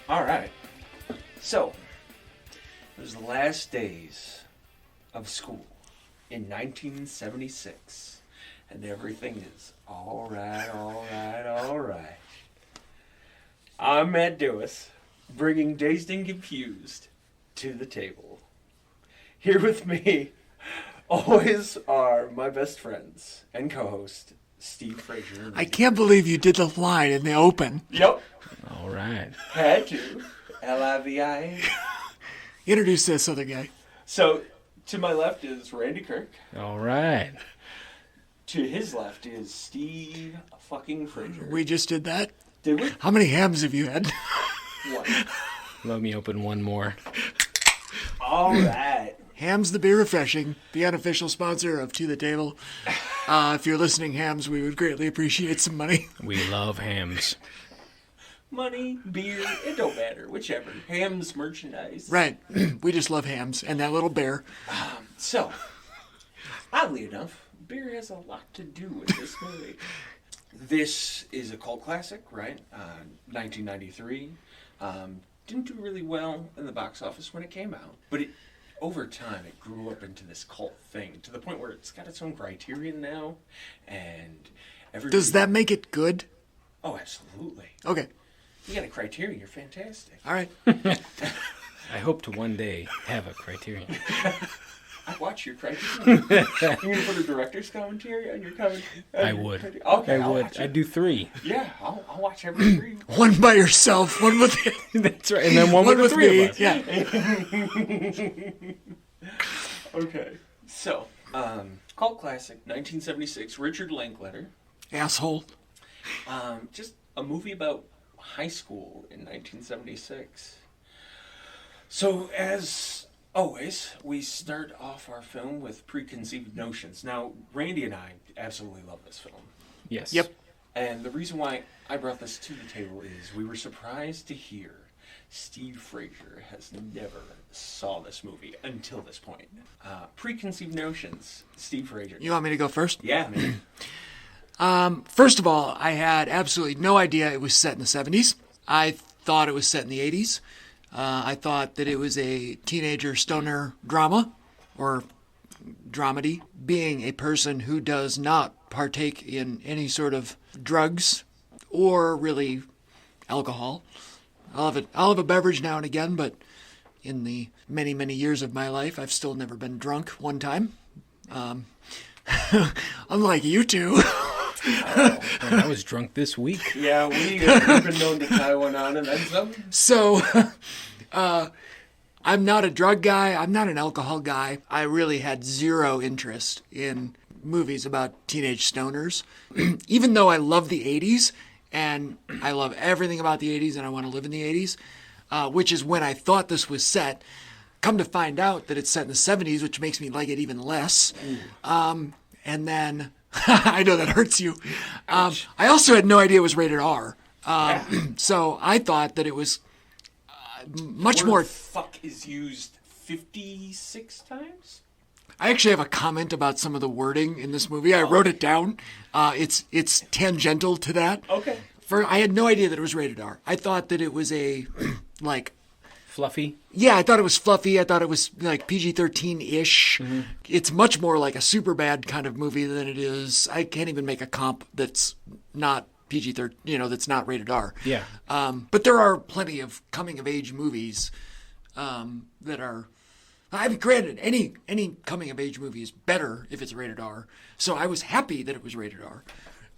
All right. So, it was the last days of school in 1976, and everything is all right, all right, all right. I'm Matt Dewis, bringing Dazed and Confused to the table. Here with me, always are my best friends and co-host, Steve Frazier. I can't believe you did the line in the open. Yep. All right. Had to. L-I-V-I. Introduce this other guy. So, to my left is Randy Kirk. All right. To his left is Steve fucking Frazier. We just did that. Did we? How many hams have you had? One. Let me open one more. All right. Hams the Beer Refreshing, the unofficial sponsor of To the Table. If you're listening, Hams, we would greatly appreciate some money. We love hams. Money, beer, it don't matter. Whichever. Hams, merchandise. Right. We just love hams and that little bear. So, oddly enough, beer has a lot to do with this movie. This is a cult classic, right? 1993. Didn't do really well in the box office when it came out, but over time it grew up into this cult thing to the point where it's got its own criterion now, and everybody... Does that make it good? Oh, absolutely. Okay. You got a criterion, you're fantastic. All right. I hope to one day have a criterion. I watch your criterion. You're going to put a director's commentary on your commentary? I would. Okay, I would. I'd do 3. Yeah, I'll watch every 3. One by yourself, one with That's right. And then one with the 3 me. of us. Yeah. Okay. So, cult classic, 1976, Richard Linklater. Asshole. Just a movie about high school in 1976. So, as always, we start off our film with preconceived notions. Now, Randy and I absolutely love this film. Yes. Yep. And the reason why I brought this to the table is we were surprised to hear Steve Frazier has never saw this movie until this point. Preconceived notions, Steve Frazier. You want me to go first? Yeah, man. First of all, I had absolutely no idea it was set in the 70s. I thought it was set in the 80s. I thought that it was a teenager stoner drama or dramedy, being a person who does not partake in any sort of drugs or really alcohol. I'll have a beverage now and again, but in the many, many years of my life, I've still never been drunk one time. Unlike you two. I was drunk this week. Yeah, we've been known to tie one on and then some. So, I'm not a drug guy. I'm not an alcohol guy. I really had zero interest in movies about teenage stoners. Even though I love the 80s, and I love everything about the 80s, and I want to live in the 80s, which is when I thought this was set. Come to find out that it's set in the 70s, which makes me like it even less. And then... I know that hurts you. I also had no idea it was rated R. So I thought that it was much more... fuck is used 56 times? I actually have a comment about some of the wording in this movie. I wrote it down. It's tangential to that. Okay. I had no idea that it was rated R. I thought that it was a, like... Fluffy. Yeah, I thought it was fluffy. I thought it was like PG-13-ish. Mm-hmm. It's much more like a Superbad kind of movie than it is. I can't even make a comp that's not PG-13, that's not rated R. Yeah. But there are plenty of coming-of-age movies that are... I mean, granted, any coming-of-age movie is better if it's rated R. So I was happy that it was rated R.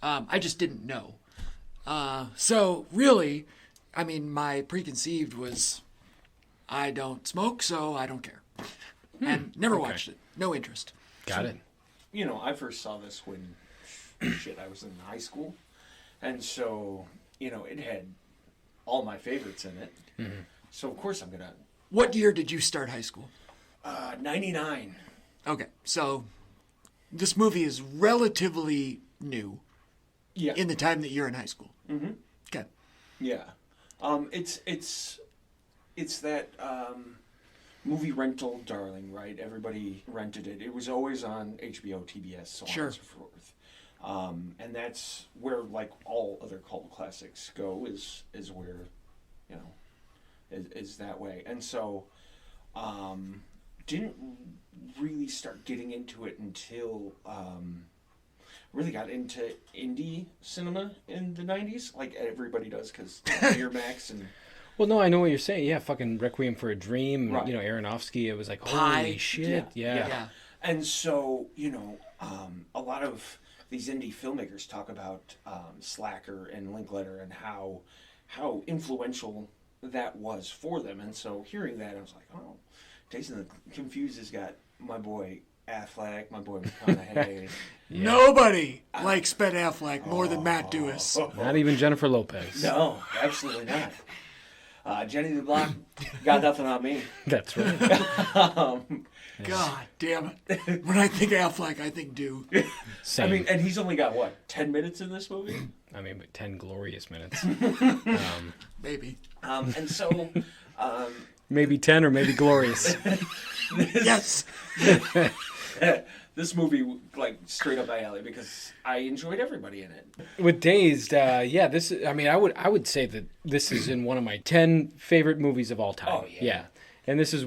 I just didn't know. So really, I mean, my preconceived was... I don't smoke, so I don't care. And never watched it. No interest. Got it. I first saw this when, I was in high school. And so, it had all my favorites in it. Mm-hmm. So, of course, I'm going to... What year did you start high school? 99. Okay, so this movie is relatively new. Yeah. In the time that you're in high school. Mm-hmm. Okay. Yeah. It's that movie rental darling, right? Everybody rented it. It was always on HBO, TBS, so on and so forth. And that's where, like, all other cult classics go, is where, is that way. And so, didn't really start getting into it until really got into indie cinema in the 90s, like everybody does, because Miramax and... Well, no, I know what you're saying. Yeah, fucking Requiem for a Dream, Right. Aronofsky, it was like, Pie. holy shit, yeah. And so, a lot of these indie filmmakers talk about Slacker and Linklater and how influential that was for them. And so hearing that, I was like, oh, Dazed and the Confused has got my boy Affleck, my boy McConaughey. Yeah. Nobody likes Ben Affleck more than Matt Dewis. Not even Jennifer Lopez. No, absolutely not. Jenny the Block got nothing on me. That's right. God damn it. When I think Affleck, I think Dew. Same. I mean, and he's only got, 10 minutes in this movie? I mean, but 10 glorious minutes. Maybe. And so... maybe 10 or maybe glorious. Yes. This movie, straight up my alley, because I enjoyed everybody in it. With Dazed, this is, I would say that this is in one of my 10 favorite movies of all time. Oh, yeah. And this is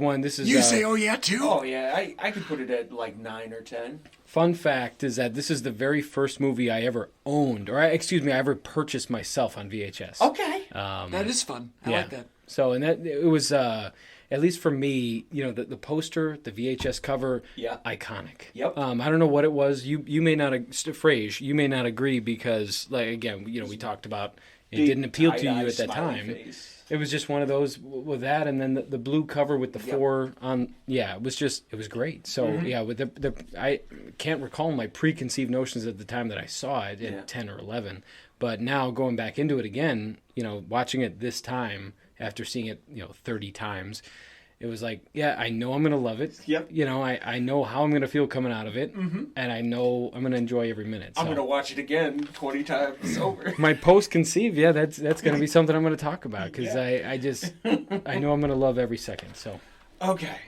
You say, oh, yeah, too? Oh, yeah. I could put it at 9 or 10. Fun fact is that this is the very first movie I ever owned, I ever purchased myself on VHS. Okay. That is fun. I like that. So, and that it was, at least for me, the poster, the VHS cover, iconic. Yep. I don't know what it was. You may not, Frage, you may not agree because, again, we talked about it didn't appeal to you at that time. Face. It was just one of those with that, and then the blue cover with the four on. Yeah, it was great. So with I can't recall my preconceived notions at the time that I saw it at 10 or 11, but now going back into it again, watching it this time after seeing it 30 times, it was like, I know I'm gonna love it. Yep. I know how I'm gonna feel coming out of it, and I know I'm gonna enjoy every minute. So. I'm gonna watch it again 20 times over. My post-conceived, that's gonna be something I'm gonna talk about because I know I'm gonna love every second. So. Okay.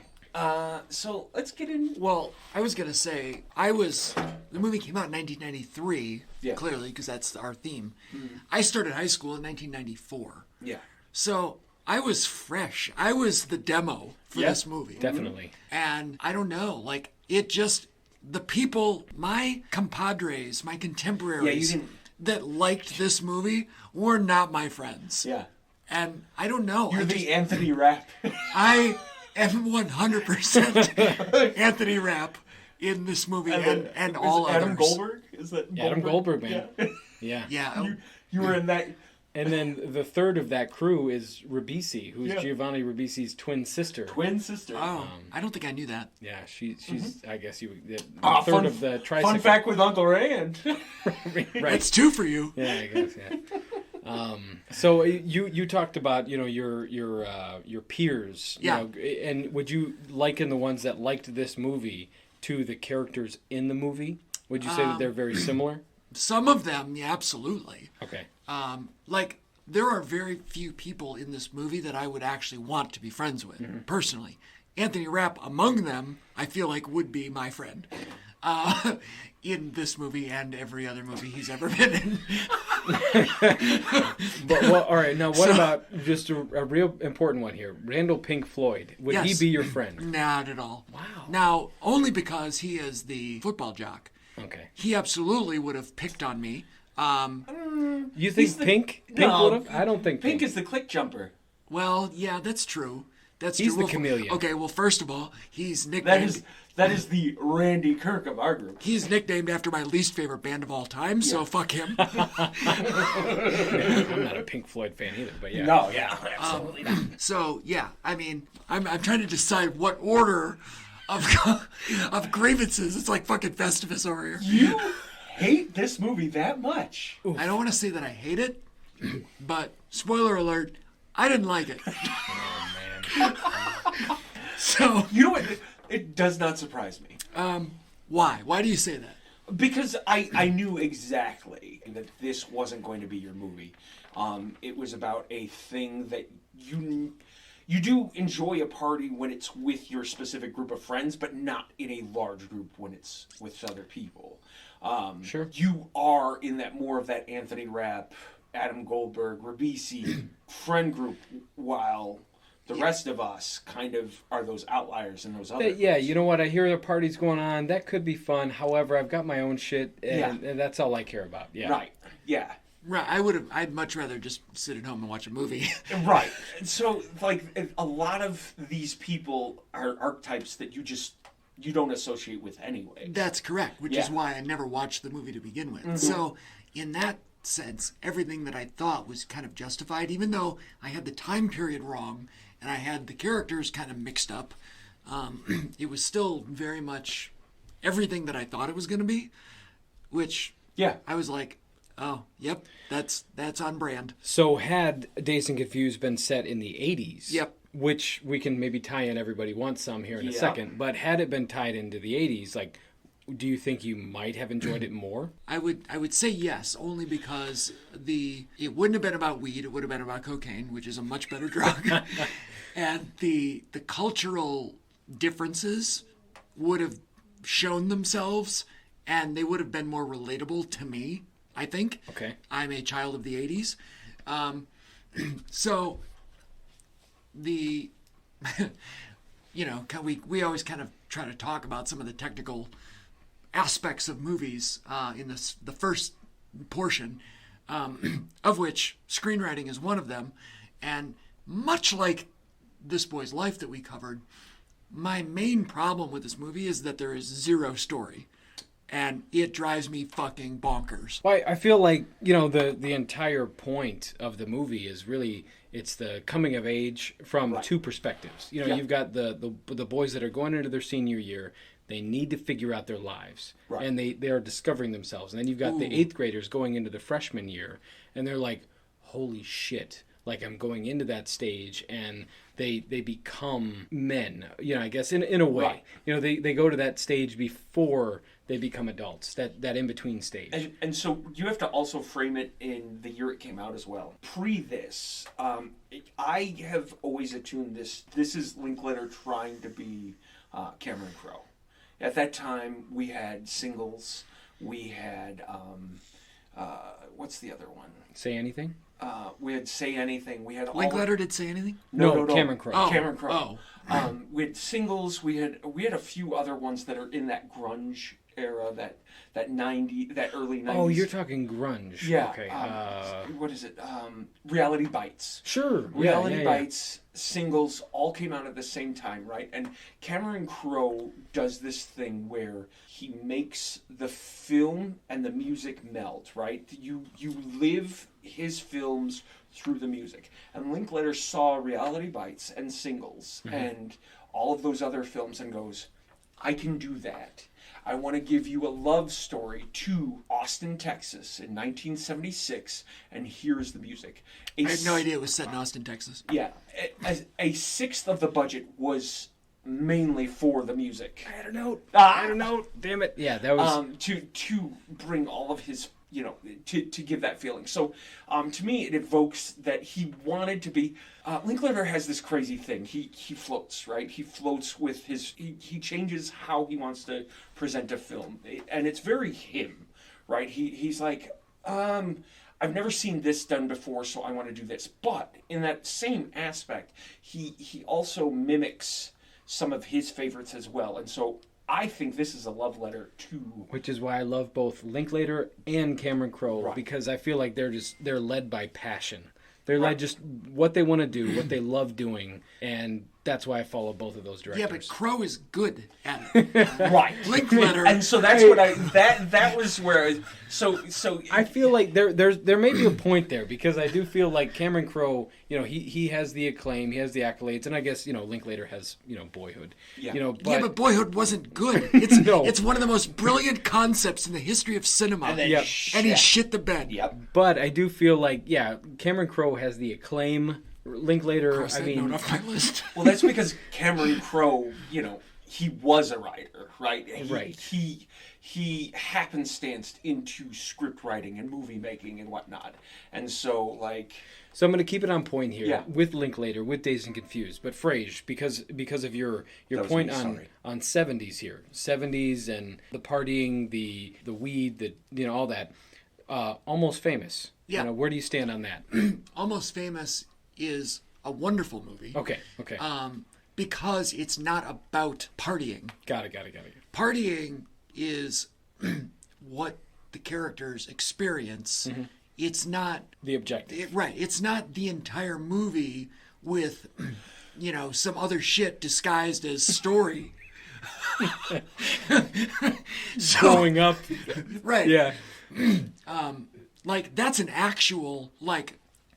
So let's get in. Well, I was going to say, the movie came out in 1993, clearly, because that's our theme. Mm-hmm. I started high school in 1994. Yeah. So I was fresh. I was the demo for this movie. Definitely. And I don't know, the people, my compadres, my contemporaries that liked this movie were not my friends. Yeah. And I don't know. You're the Anthony Rapp. I am 100% Anthony Rapp in this movie and all others. Adam Goldberg? Is that Goldberg? Adam Goldberg, man. Yeah. You were in that. And then the third of that crew is Ribisi, who's Giovanni Ribisi's twin sister. Oh, I don't think I knew that. Yeah, she's. I guess the third of the tricycle. Fun fact with Uncle Ray. Right. That's two for you. Yeah, I guess. Yeah. So you talked about your peers. And would you liken the ones that liked this movie to the characters in the movie? Would you say that they're very similar? Some of them, yeah, absolutely. Okay. There are very few people in this movie that I would actually want to be friends with, personally. Anthony Rapp, among them, I feel like would be my friend in this movie and every other movie he's ever been in. All right. Now, what about just a real important one here? Randall Pink Floyd. Would he be your friend? Not at all. Wow. Now, only because he is the football jock. Okay. He absolutely would have picked on me. You think Pink would have? I don't think Pink is the click jumper. Well, yeah, that's true. He's the chameleon. Okay, well, first of all, he's nicknamed... That is the Randy Kirk of our group. He's nicknamed after my least favorite band of all time, so fuck him. I'm not a Pink Floyd fan either, but yeah. No, yeah, absolutely not. So, yeah, I mean, I'm trying to decide what order of grievances. It's like fucking Festivus over here. You hate this movie that much? Oof. I don't want to say that I hate it, but spoiler alert, I didn't like it. Oh, man. So, you know what? It does not surprise me. Why? Why do you say that? Because I knew exactly that this wasn't going to be your movie. It was about a thing that you do enjoy a party when it's with your specific group of friends, but not in a large group when it's with other people. Sure. You are in that more of that Anthony Rapp, Adam Goldberg, Ribisi friend group, while The rest of us kind of are those outliers in those other Yeah, groups. you know what? I hear the parties going on. That could be fun. However, I've got my own shit, and that's all I care about. Yeah. Right. Yeah. Right. I'd much rather just sit at home and watch a movie. Right. So, like, a lot of these people are archetypes that you don't associate with anyway. That's correct, which is why I never watched the movie to begin with. So, in that sense, everything that I thought was kind of justified, even though I had the time period wrong and I had the characters kind of mixed up. It was still very much everything that I thought it was going to be, which I was like, oh, yep, that's on brand. So had Dazed and Confused been set in the 80s, Yep. which we can maybe tie in Everybody Wants Some here in a second, but had it been tied into the 80s, like, do you think you might have enjoyed it more? I would say yes, only because it wouldn't have been about weed, it would have been about cocaine, which is a much better drug. And the cultural differences would have shown themselves and they would have been more relatable to me, I think. Okay. I'm a child of the 80s. So we always kind of try to talk about some of the technical aspects of movies in the first portion, of which screenwriting is one of them. And much like This Boy's Life that we covered, my main problem with this movie is that there is zero story. And it drives me fucking bonkers. Well, I feel like, the entire point of the movie is really, it's the coming of age from two perspectives. You've got the boys that are going into their senior year. They need to figure out their lives. Right. And they are discovering themselves. And then you've got the 8th graders going into the freshman year. And they're like, holy shit. Like, I'm going into that stage, and they become men, I guess, in a way. Right. They go to that stage before they become adults, that in-between stage. And so you have to also frame it in the year it came out as well. Pre this, I have always attuned this. This is Linklater trying to be Cameron Crowe. At that time, we had Singles. We had, what's the other one? Say Anything? We had Say Anything. We had Linklater did Say Anything? No, Cameron Crowe. Oh. Cameron Crowe. Oh. We had Singles. We had a few other ones that are in that grunge era, that early 90s. Oh, you're talking grunge. Yeah. Okay. What is it? Reality Bites. Sure. Reality Bites, Singles, all came out at the same time, right? And Cameron Crowe does this thing where he makes the film and the music meld, right? You live his films through the music. And Linklater saw Reality Bites and Singles and all of those other films and goes, I can do that. I want to give you a love story to Austin, Texas in 1976, and here's the music. I had no idea it was set in Austin, Texas. Yeah. A sixth of the budget was mainly for the music. I had a note. Damn it. Yeah, that was... to bring all of his... to give that feeling. So, to me, it evokes that he wanted to be... Linklater has this crazy thing. He floats, right? He floats with his... He changes how he wants to present a film. And it's very him, right? He's like, I've never seen this done before, so I want to do this. But in that same aspect, he also mimics some of his favorites as well. And so... I think this is a love letter to... Which is why I love both Linklater and Cameron Crowe, because I feel like they're led by passion. They're led just what they want to do, what they love doing, and that's why I follow both of those directors. Yeah, but Crowe is good at it. Right. Linklater. And so that's what that was where so I feel like there may be a point there, because I do feel like Cameron Crowe, he has the acclaim, he has the accolades, and I guess, Linklater has, Boyhood. Yeah. But Boyhood wasn't good. It's it's one of the most brilliant concepts in the history of cinema. And, Yep. And he shit the bed. Yep. But I do feel like, Cameron Crowe has the acclaim. Linklater, Cross that note off my list. Well, that's because Cameron Crowe, he was a writer, right? Right. He happenstanced into script writing and movie making and whatnot. And so, So I'm going to keep it on point here with Linklater, with Dazed and Confused. But Frage, because of your point on 70s here. 70s and the partying, the weed, all that. Almost Famous. Yeah. Where do you stand on that? Almost Famous is a wonderful movie. Okay. Because it's not about partying. Got it. Partying is what the characters experience. Mm-hmm. It's not The objective. right. It's not the entire movie with, some other shit disguised as story. Growing up. Right. Yeah. Like that's an actual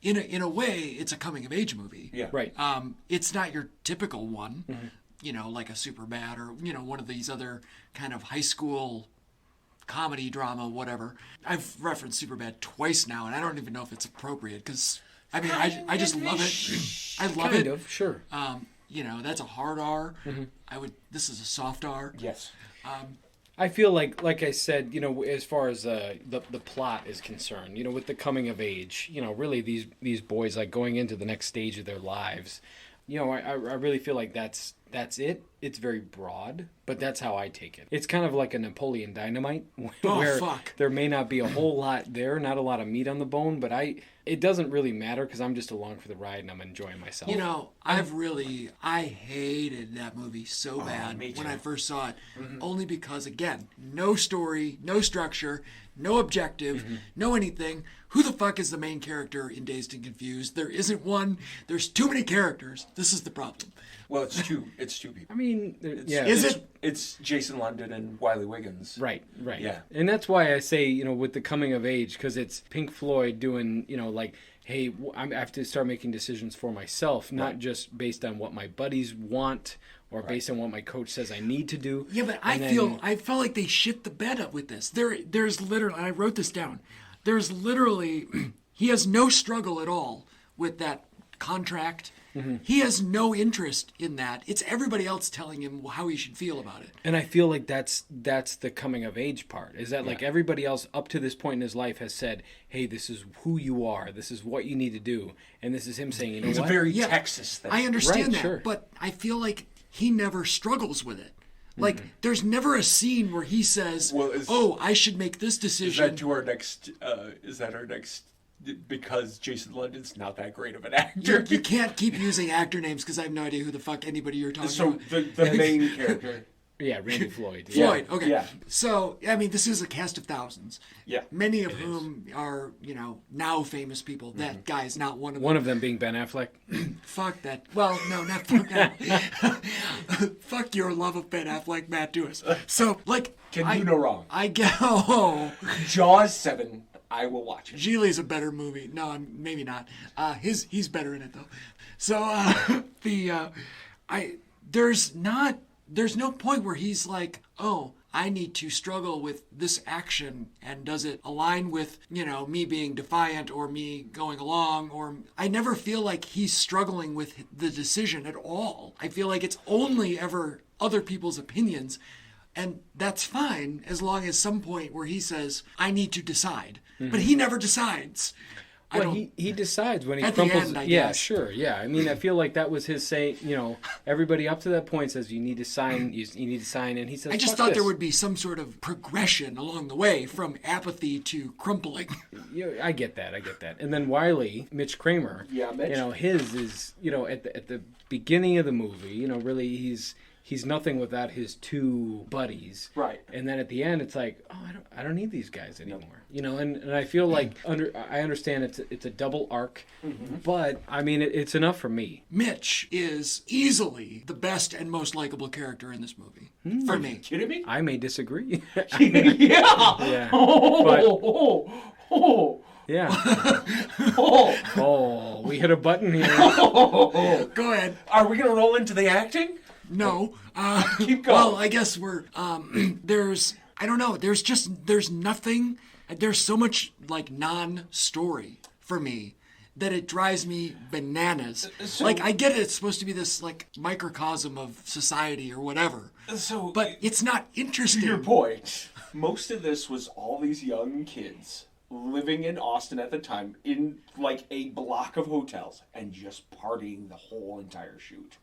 in a way it's a coming of age movie. Yeah. Right. It's not your typical one. Mm-hmm. Like a Superbad or one of these other kind of high school comedy drama, whatever. I've referenced Superbad twice now, and I don't even know if it's appropriate because I just love it. I love Kind it. of, sure. That's a hard R. Mm-hmm. This is a soft R. Yes. I feel like I said, as far as the plot is concerned, with the coming of age, really these boys like going into the next stage of their lives, I really feel like that's it. It's very broad, but that's how I take it. It's kind of like a Napoleon Dynamite, where there may not be a whole lot there, not a lot of meat on the bone, but it doesn't really matter because I'm just along for the ride and I'm enjoying myself. I hated that movie so bad when I first saw it, only because, again, no story, no structure, no objective, no anything. Who the fuck is the main character in Dazed and Confused? There isn't one. There's too many characters. This is the problem. Well, it's two people. I mean, It's Jason London and Wiley Wiggins. Right. Yeah. And that's why I say, with the coming of age, because it's Pink Floyd doing, hey, I have to start making decisions for myself, not just based on what my buddies want or based on what my coach says I need to do. Yeah, but I felt like they shit the bed up with this. There's literally, I wrote this down. There's literally, he has no struggle at all with that contract. He has no interest in that. It's everybody else telling him how he should feel about it. And I feel like that's the coming of age part. Is that like everybody else up to this point in his life has said, hey, this is who you are. This is what you need to do. And this is him saying, you know what? It's a very Texas thing. I understand that, sure. but I feel like he never struggles with it. Like, there's never a scene where he says, I should make this decision. Is that our next... Because Jason London's not that great of an actor. You can't keep using actor names because I have no idea who the fuck anybody you're talking about. So the main character... Yeah, Randy Floyd. Floyd, okay. Yeah. So, this is a cast of thousands. Yeah. Many of whom are, now famous people. That guy's not one of them. One of them being Ben Affleck. Fuck that. Well, no, not fuck that. Fuck your love of Ben Affleck, Matt Dewis. So, Can do no wrong. Jaws 7, I will watch it. Geely's a better movie. No, maybe not. He's better in it, though. So, there's no point where he's like, I need to struggle with this action, and does it align with, me being defiant or me going along, or I never feel like he's struggling with the decision at all. I feel like it's only ever other people's opinions, and that's fine as long as some point where he says, I need to decide. But he never decides. Well, he decides when he at crumples. The end, I yeah, guess. Sure. Yeah. I mean, I feel like that was his saying. Everybody up to that point says you need to sign. You need to sign, and he says. I just thought there would be some sort of progression along the way from apathy to crumpling. I get that. And then Wiley, Mitch Kramer. Yeah, Mitch. His is at the beginning of the movie. Really, he's nothing without his two buddies. Right. And then at the end, it's like, I don't need these guys anymore. And I feel like I understand it's a double arc, but I mean it's enough for me. Mitch is easily the best and most likable character in this movie for me. Are you kidding me? I may disagree. Yeah. Yeah. Yeah. We hit a button here. Go ahead. Are we gonna roll into the acting? No. Keep going. Well, I guess we're I don't know. There's nothing. There's so much non-story for me that it drives me bananas. I get it. It's supposed to be this microcosm of society or whatever. But it's not interesting. To your point, most of this was all these young kids living in Austin at the time in a block of hotels and just partying the whole entire shoot.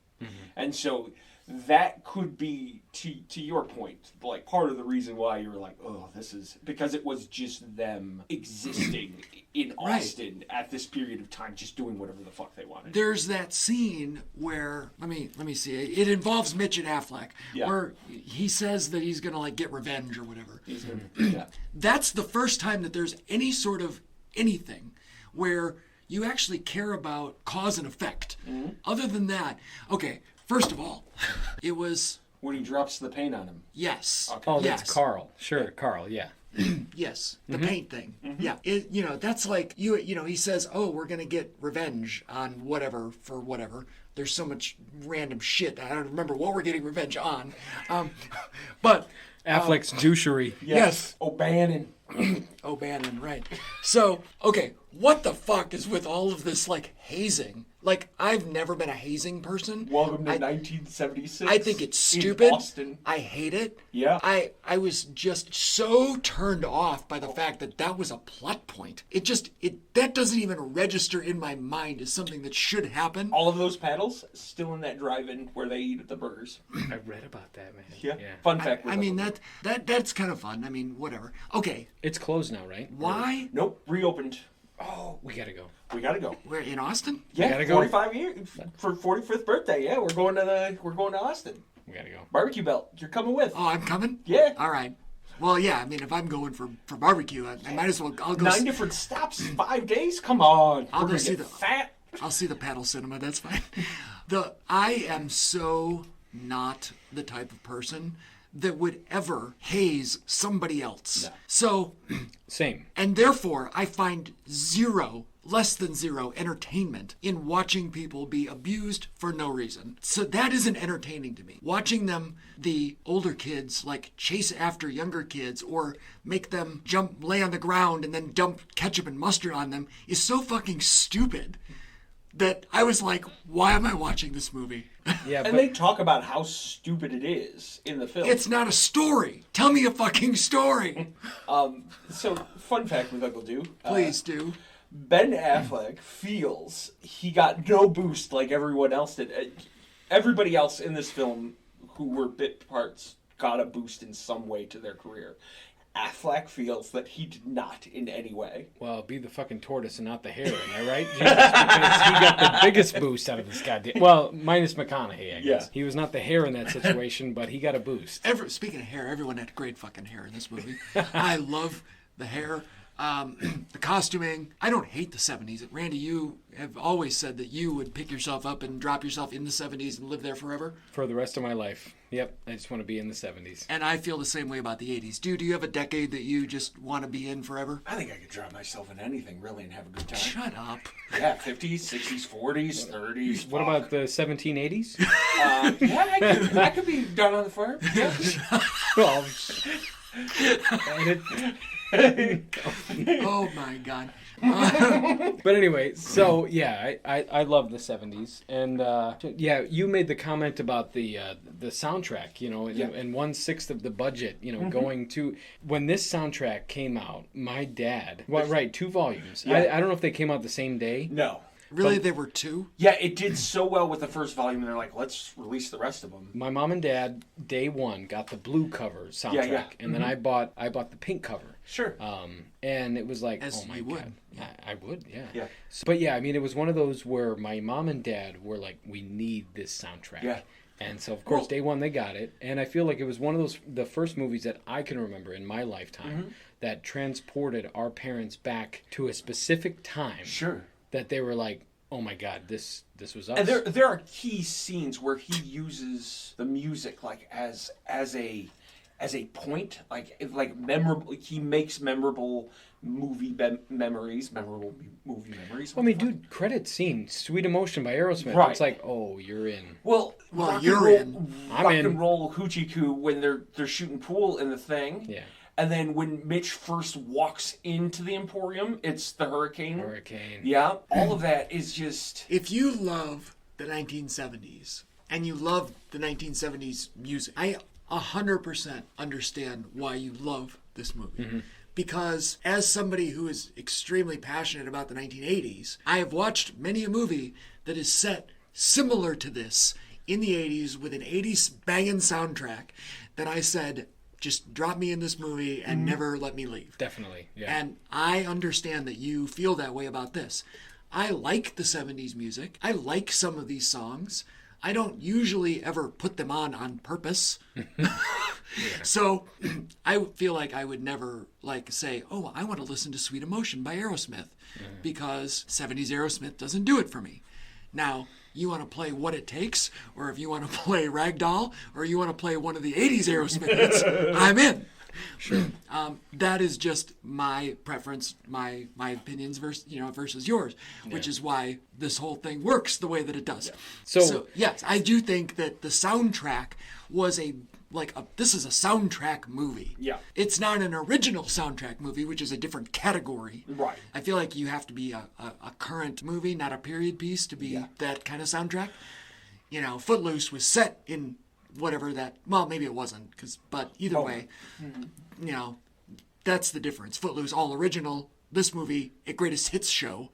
And so that could be, to your point, like part of the reason why you were like, oh, this is because it was just them existing in Austin at this period of time, just doing whatever the fuck they wanted. There's that scene where let me see. It involves Mitch and Affleck, where he says that he's gonna like get revenge or whatever. He's gonna, That's the first time that there's any sort of anything where you actually care about cause and effect. Mm-hmm. Other than that, okay. First of all, it was when he drops the paint on him. yes. Okay. Oh, yes. that's Carl. Sure, Carl. Yeah. Yes, the paint thing. Yeah, that's like he says, "Oh, we're gonna get revenge on whatever for whatever." There's so much random shit I don't remember what we're getting revenge on, but Affleck's douchery. yes. O'Bannon. O'Bannon, right? So, okay, what the fuck is with all of this like hazing? Like, I've never been a hazing person. Welcome to 1976. I think it's stupid. In Austin. I hate it. Yeah. I was just so turned off by the fact that was a plot point. That doesn't even register in my mind as something that should happen. All of those paddles still in that drive-in where they eat the burgers. I read about that, man. Yeah. Fun fact. I mean that's kind of fun. I mean, whatever. Okay. It's closed now, right? Why? Nope. Reopened. Oh, we gotta go. We gotta go. We're in Austin? Yeah, gotta go. 45 years for 45th birthday. Yeah, we're going to Austin. We gotta go. Barbecue belt. You're coming with. Oh, I'm coming? Yeah. All right. Well, yeah, I mean, if I'm going for barbecue, I might as well. I'll go. 9 different stops, 5 days. Come on. I'll We're go gonna see get the fat. I'll see the paddle cinema. That's fine. I am so not the type of person that would ever haze somebody else. No. So, Same. and therefore, I find less than zero entertainment in watching people be abused for no reason. So that isn't entertaining to me. Watching them, the older kids, like chase after younger kids or make them lay on the ground and then dump ketchup and mustard on them is so fucking stupid that I was like, why am I watching this movie? Yeah, And they talk about how stupid it is in the film. It's not a story. Tell me a fucking story. So, fun fact with Uncle Dew. Please do. Ben Affleck feels he got no boost like everyone else did. Everybody else in this film who were bit parts got a boost in some way to their career. Affleck feels that he did not in any way. Well, be the fucking tortoise and not the hare, am I right? Jesus, because he got the biggest boost out of this goddamn... Well, minus McConaughey, I guess. Yeah. He was not the hare in that situation, but he got a boost. Speaking of hair, everyone had great fucking hair in this movie. I love the hair. The costuming. I don't hate the 70s. Randy, you have always said that you would pick yourself up and drop yourself in the 70s and live there forever. For the rest of my life. Yep, I just want to be in the 70s. And I feel the same way about the 80s. Do you have a decade that you just want to be in forever? I think I could drop myself in anything, really, and have a good time. Shut up. Yeah, 50s, 60s, 40s, 30s. What about the 1780s? Yeah, I could be down on the farm. Yeah. Well, Oh my God. but anyway, so yeah, I love the 70s, and yeah, you made the comment about the soundtrack, and 1/6 of the budget, going to when this soundtrack came out. My dad, right, 2 volumes. Yeah. I don't know if they came out the same day. No. Really, there were 2? Yeah, it did so well with the first volume, and they're like, let's release the rest of them. My mom and dad, day 1, got the blue cover soundtrack, Yeah. and then I bought the pink cover. Sure. And it was like, As oh my you would. God. I would, yeah. Yeah. But yeah, I mean, it was one of those where my mom and dad were like, we need this soundtrack. Yeah. And so, of course, day 1, they got it. And I feel like it was one of the first movies that I can remember in my lifetime that transported our parents back to a specific time. Sure. That they were like, oh my God, this was us. And there are key scenes where he uses the music like as a point, like memorable. He makes memorable movie memories. Well, I mean, dude, credit scene, "Sweet Emotion" by Aerosmith. Right. It's like, oh, you're in. Well, you're in. I'm Rock in. and roll hoochie coo when they're shooting pool in the thing. Yeah. And then when Mitch first walks into the Emporium, it's the hurricane. Yeah, all of that is just... If you love the 1970s and you love the 1970s music, I 100% understand why you love this movie. Mm-hmm. Because as somebody who is extremely passionate about the 1980s, I have watched many a movie that is set similar to this in the 80s with an 80s banging soundtrack that I said, just drop me in this movie and never let me leave. Definitely, yeah. And I understand that you feel that way about this. I like the 70s music. I like some of these songs. I don't usually ever put them on purpose. So I feel like I would never say, oh, I want to listen to Sweet Emotion by Aerosmith because 70s Aerosmith doesn't do it for me. Now, you want to play What It Takes, or if you want to play Ragdoll, or you want to play one of the 80s Aerosmith hits, I'm in. Sure. That is just my preference, my opinions versus yours, which is why this whole thing works the way that it does. Yeah. So yes, I do think that the soundtrack was this is a soundtrack movie. Yeah. It's not an original soundtrack movie, which is a different category. Right. I feel like you have to be a current movie, not a period piece, to be that kind of soundtrack. Footloose was set in whatever maybe it wasn't, but either way, that's the difference. Footloose, all original. This movie, a greatest hits show,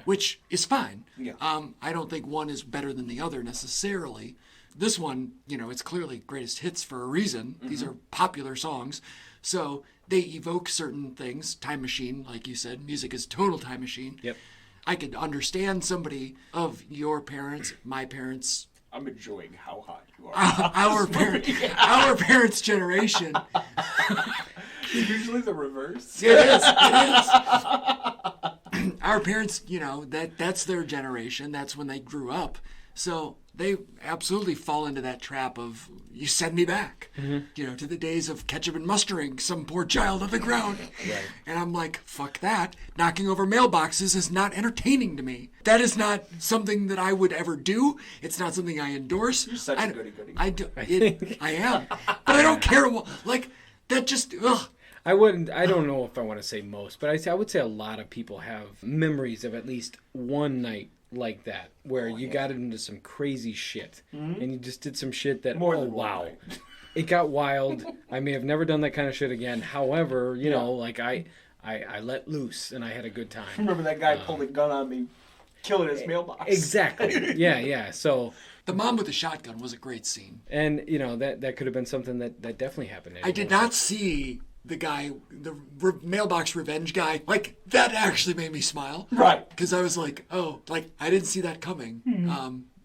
which is fine. Yeah. I don't think one is better than the other necessarily. This one, it's clearly greatest hits for a reason. These are popular songs. So they evoke certain things. Time machine, like you said, music is total time machine. Yep. I could understand somebody of your parents, my parents, I'm enjoying how hot you are. our parents' generation. Usually the reverse. It is. Our parents, that's their generation. That's when they grew up. So they absolutely fall into that trap of, you send me back, to the days of ketchup and mustering some poor child on the ground. Right. And I'm like, fuck that. Knocking over mailboxes is not entertaining to me. That is not something that I would ever do. It's not something I endorse. You're such a goody-goody. I am. But I don't care. That just, ugh. I don't know if I want to say most, but I would say a lot of people have memories of at least one night like that, where you got into some crazy shit, and you just did some shit that, wow, it got wild. I may have never done that kind of shit again. However, I let loose, and I had a good time. Remember that guy pulled a gun on me, killing his mailbox? Exactly. Yeah. So the mom with the shotgun was a great scene. And, that could have been something that definitely happened. I did not see the guy, the mailbox revenge guy, that actually made me smile. Right. Because I was like, oh, I didn't see that coming.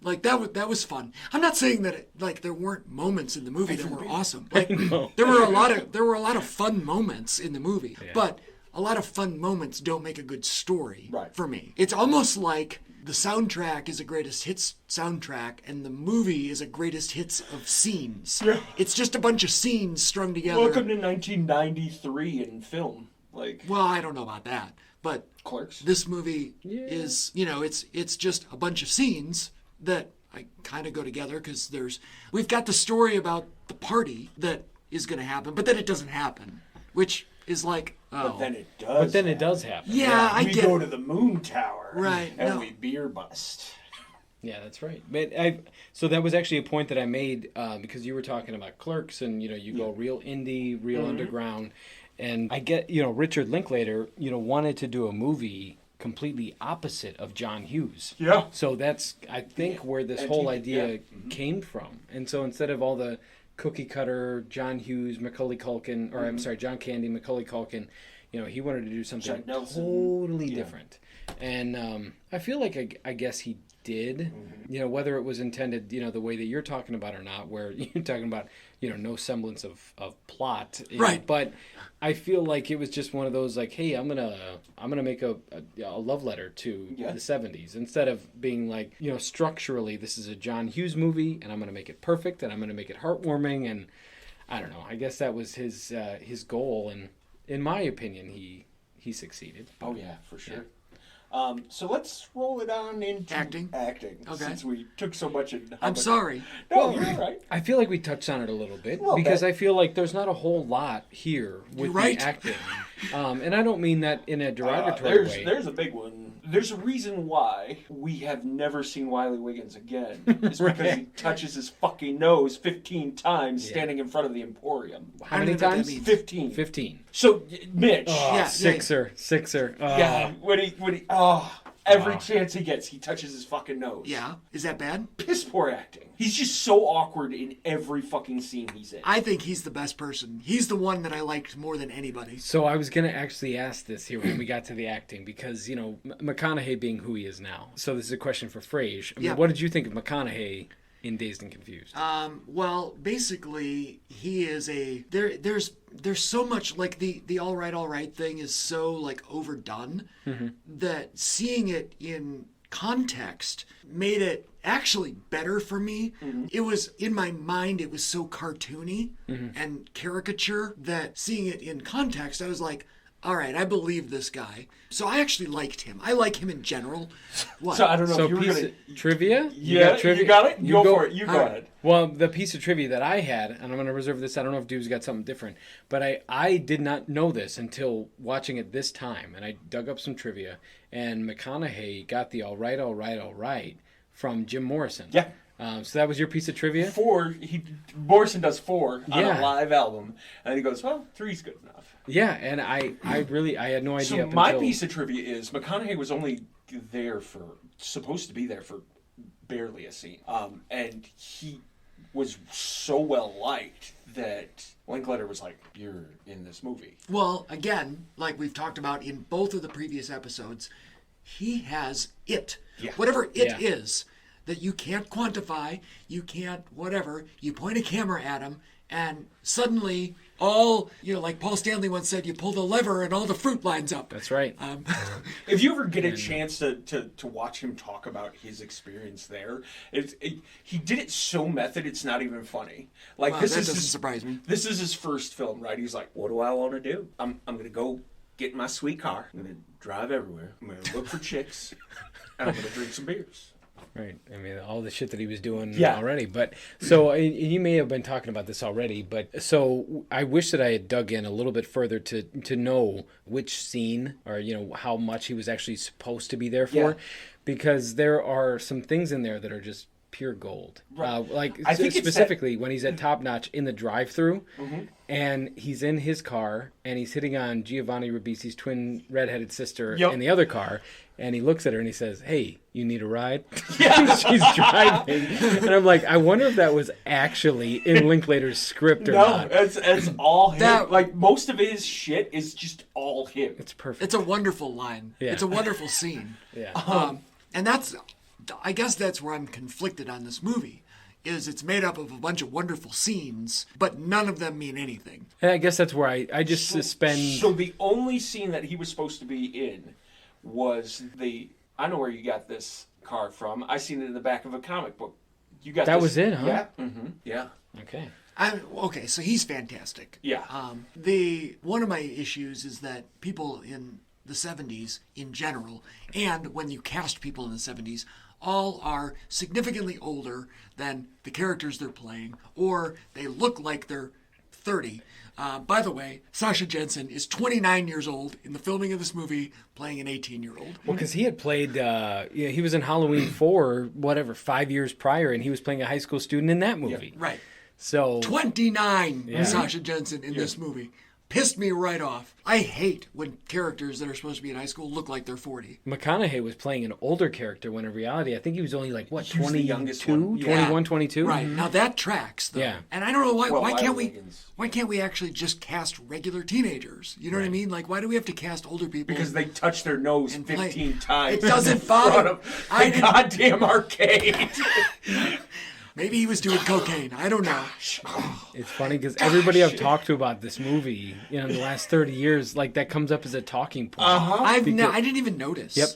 That was fun. I'm not saying that there weren't moments in the movie that were awesome. There were a lot of fun moments in the movie, but a lot of fun moments don't make a good story for me. It's almost like the soundtrack is a greatest hits soundtrack, and the movie is a greatest hits of scenes. Yeah. It's just a bunch of scenes strung together. Welcome to 1993 in film. Well, I don't know about that, but Clerks. This movie is, it's just a bunch of scenes that I kind of go together because we've got the story about the party that is going to happen, but then it doesn't happen, which is But then it does. But then it does happen. Yeah, I get. We go to the moon tower, right? And we beer bust. Yeah, that's right. But so that was actually a point that I made because you were talking about Clerks, and you go real indie, real underground, and I get Richard Linklater wanted to do a movie completely opposite of John Hughes. Yeah. So that's I think where this whole idea came from, and so instead of all the cookie cutter John Hughes, Macaulay Culkin, or I'm sorry, John Candy, Macaulay Culkin, he wanted to do something totally different. And I feel like I guess he did, whether it was intended, the way that you're talking about or not, where you're talking about, no semblance of plot. Right. But I feel like it was just one of those hey, I'm gonna make a love letter to the 70s instead of being structurally this is a John Hughes movie and I'm gonna make it perfect and I'm gonna make it heartwarming, and I don't know. I guess that was his goal, and in my opinion, he succeeded. Oh yeah, for sure. Yeah. So let's roll it on into acting. Okay. Since we took so much in. I'm sorry. No, you're all right. I feel like we touched on it a little bit because I feel like there's not a whole lot here with the acting. And I don't mean that in a derogatory way. There's a big one. There's a reason why we have never seen Wiley Wiggins again. It's because he touches his fucking nose 15 times standing in front of the Emporium. How many times? 15. 15. So, Mitch. Sixer. Yeah, when he Every chance he gets, he touches his fucking nose. Yeah. Is that bad? Piss poor acting. He's just so awkward in every fucking scene he's in. I think he's the best person. He's the one that I liked more than anybody. So I was going to actually ask this here when we got to the acting because, you know, McConaughey being who he is now. So this is a question for Frage. I mean, what did you think of McConaughey in Dazed and Confused? Well, basically, he is there's so much, like, the all right thing is so, like, overdone that seeing it in context made it actually better for me. It was, in my mind, it was so cartoony and caricature that seeing it in context, I was like, all right, I believe this guy. So I actually liked him. I like him in general. What? So I don't know So if you were piece going of trivia? Yeah, you got it? Go for it. You go ahead. Well, the piece of trivia that I had, and I'm going to reserve this, I don't know if Dude's got something different, but I did not know this until watching it this time, and I dug up some trivia, and McConaughey got the all right from Jim Morrison. Yeah. So that was your piece of trivia? Morrison does 4 on a live album, and he goes, well, 3's good enough. Yeah, and I had no idea. So my piece of trivia is McConaughey was only supposed to be there for barely a scene. And he was so well liked that Linklater was like, you're in this movie. Well, again, like we've talked about in both of the previous episodes, he has it. Yeah. Whatever it is that you can't quantify, you can't whatever, you point a camera at him, and suddenly all, like Paul Stanley once said, you pull the lever and all the fruit lines up. That's right. If you ever get a chance to watch him talk about his experience there, he did it so method it's not even funny. Like, wow, this that is doesn't surprise me. This is his first film, right? He's like, what do I want to do? I'm going to go get in my sweet car. I'm going to drive everywhere. I'm going to look for chicks. And I'm going to drink some beers. Right. I mean, all the shit that he was doing already. But so you may have been talking about this already, but so I wish that I had dug in a little bit further to know which scene or, how much he was actually supposed to be there for. Yeah. Because there are some things in there that are just pure gold. Right. I think specifically when he's at Top Notch in the drive-thru and he's in his car and he's hitting on Giovanni Ribisi's twin redheaded sister in the other car. And he looks at her and he says, hey, you need a ride? Yeah. She's driving. And I'm like, I wonder if that was actually in Linklater's script or not. No, it's all him. Most of his shit is just all him. It's perfect. It's a wonderful line. Yeah. It's a wonderful scene. Yeah. And I guess that's where I'm conflicted on this movie. Is it's made up of a bunch of wonderful scenes, but none of them mean anything. And I guess that's where I just suspend... So the only scene that he was supposed to be in was I know where you got this car from. I seen it in the back of a comic book. You got that was it, huh? Yeah. Mm-hmm. Yeah. Okay. Okay, so he's fantastic. Yeah. One of my issues is that people in the 70s in general, and when you cast people in the 70s, all are significantly older than the characters they're playing, or they look like they're 30. By the way, Sasha Jensen is 29 years old in the filming of this movie, playing an 18-year-old. Well, because he had played, he was in Halloween 4, 5 years prior, and he was playing a high school student in that movie. Yeah, right. So 29 Sasha Jensen in this movie. Pissed me right off. I hate when characters that are supposed to be in high school look like they're 40. McConaughey was playing an older character when in reality, I think he was only 22? 21, 22? Right. Now that tracks, though. Yeah. And I don't know why can't we Wiggins. why can't we actually just cast regular teenagers? You know what I mean? Like, why do we have to cast older people? Because they touch their nose 15 times. It doesn't in front bother. of the goddamn arcade. Maybe he was doing cocaine. I don't know. It's funny because everybody I've talked to about this movie, in the last 30 years, that comes up as a talking point. I didn't even notice. Yep.